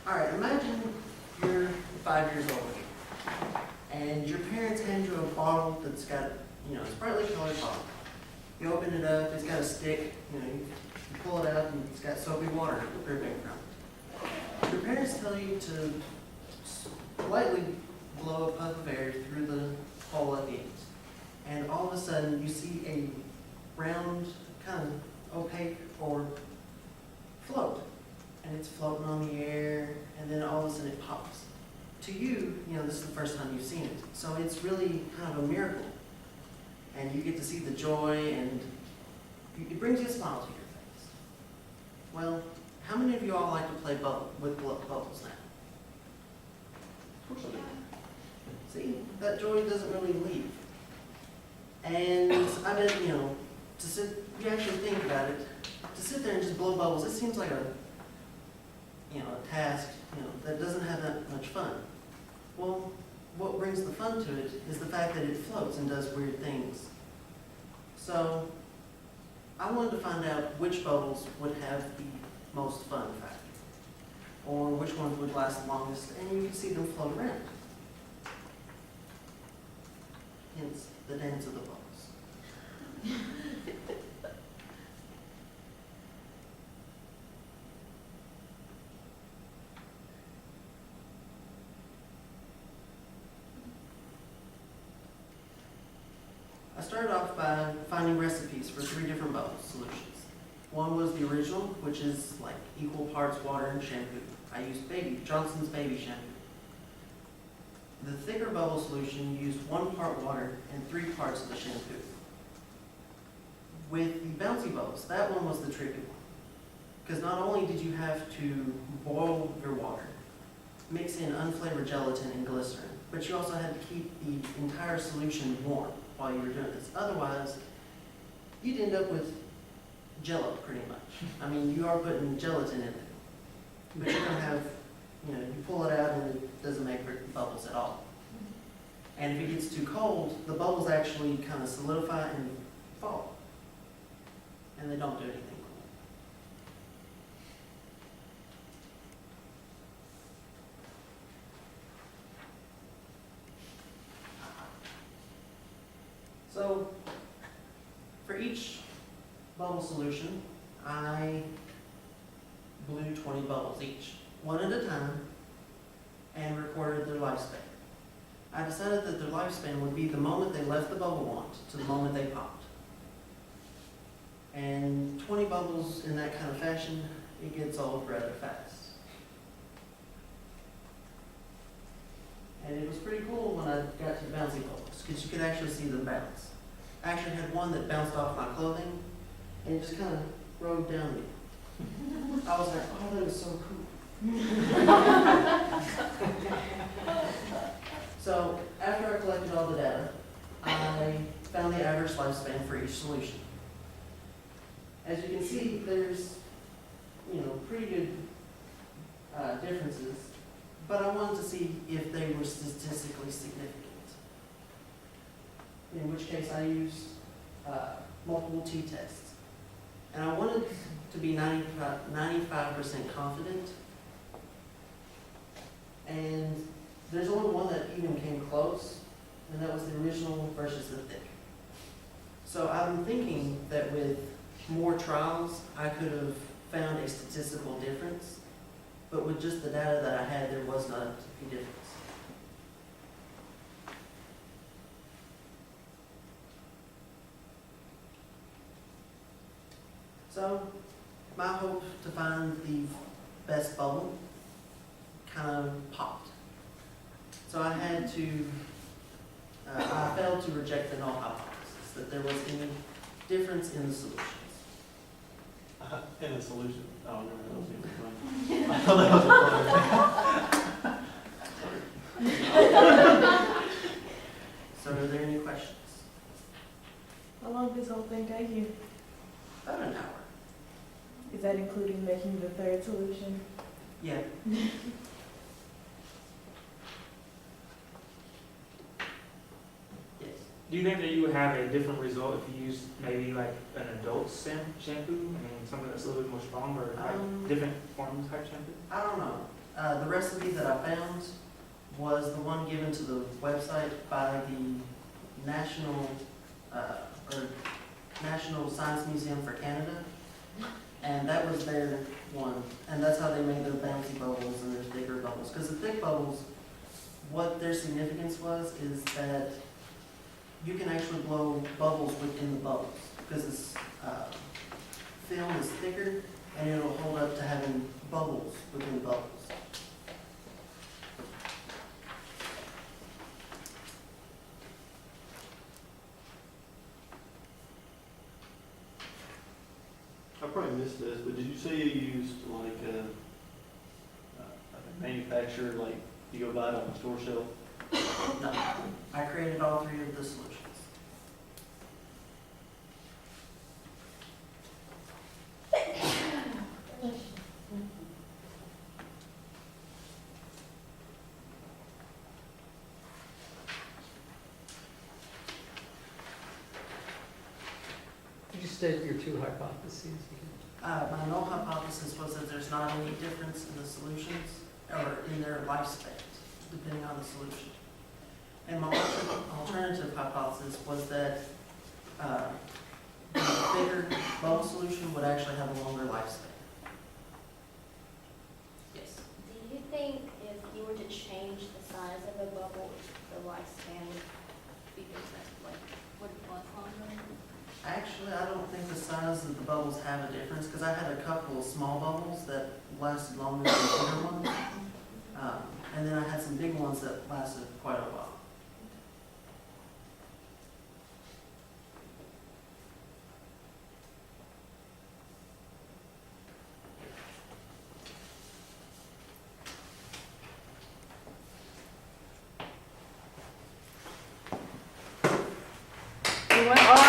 Alright, imagine you're 5 years old and your parents hand you a bottle that's got, it's brightly colored bottle. You open it up, it's got a stick, you pull it out and it's got soapy water dripping from it. Your parents tell you to lightly blow a puff of air through the hole at the end. And all of a sudden you see a round, kind of opaque or float. And it's floating on the air, and then all of a sudden it pops. To you, this is the first time you've seen it. So it's really kind of a miracle. And you get to see the joy, and it brings you a smile to your face. Well, how many of you all like to play with bubbles now? Of course I do. See, that joy doesn't really leave. And I bet, you actually think about it, to sit there and just blow bubbles, it seems like a task, that doesn't have that much fun. Well, what brings the fun to it is the fact that it floats and does weird things. So, I wanted to find out which bubbles would have the most fun factor, or which ones would last the longest, and you can see them float around. Hence, the dance of the bubbles. I started off by finding recipes for 3 different bubble solutions. One was the original, which is like equal parts water and shampoo. I used Johnson's baby shampoo. The thicker bubble solution used 1 part water and 3 parts of the shampoo. With the bouncy bubbles, that one was the tricky one. Because not only did you have to boil your water, mix in unflavored gelatin and glycerin, but you also had to keep the entire solution warm while you were doing this. Otherwise, you'd end up with Jell-O pretty much. I mean, you are putting gelatin in it, but you're gonna have, you pull it out and it doesn't make bubbles at all. And if it gets too cold, the bubbles actually kind of solidify and fall, and they don't do anything cool. So, for each bubble solution, I blew 20 bubbles each, one at a time, and recorded their lifespan. I decided that their lifespan would be the moment they left the bubble wand to the moment they popped. And 20 bubbles in that kind of fashion, it gets old rather fast. And it was pretty cool when I got to the bouncy bubbles, because you could actually see them bounce. I actually had one that bounced off my clothing, and it just kind of rode down me. I was like, oh, that is so cool. So, after I collected all the data, I found the average lifespan for each solution. As you can see, there's, pretty good differences, but I wanted to see if they were statistically significant. In which case I used multiple t-tests. And I wanted to be 95% confident. And there's only one that even came close, and that was the original versus the thick. So I'm thinking that with more trials, I could have found a statistical difference, but with just the data that I had, there was not a difference. So, my hope to find the best bubble kind of popped. So I had to, I failed to reject the null hypothesis, that there was any difference in the solutions. In the solution? Oh, no, that was even fun. I thought that was funny. So are there any questions? How long does this whole thing take you? About an hour. Is that including making the 3rd solution? Yeah. Yes. Do you think that you would have a different result if you used maybe like an adult shampoo? I mean, something that's a little bit more strong, or like different forms type shampoo? I don't know. The recipe that I found was the one given to the website by the National, or National Science Museum for Canada. And that was their one, and that's how they made their bouncy bubbles and their thicker bubbles. Because the thick bubbles, what their significance was, is that you can actually blow bubbles within the bubbles. Because this film is thicker, and it'll hold up to having bubbles within bubbles. I probably missed this, but did you say you used like a manufacturer, like you go buy it on the store shelf? No, I created all three of the solutions. Could you state your two hypotheses again? My null hypothesis was that there's not any difference in the solutions or in their lifespans, depending on the solution. And my alternative hypothesis was that the bigger bubble solution would actually have a longer lifespan. Yes. Do you think if you were to change the size of a bubble, the lifespan would be different, like, would it last longer? Actually, I don't think the size of the bubbles have a difference, because I had a couple of small bubbles that lasted longer than the bigger ones. And then I had some big ones that lasted quite a while. We went on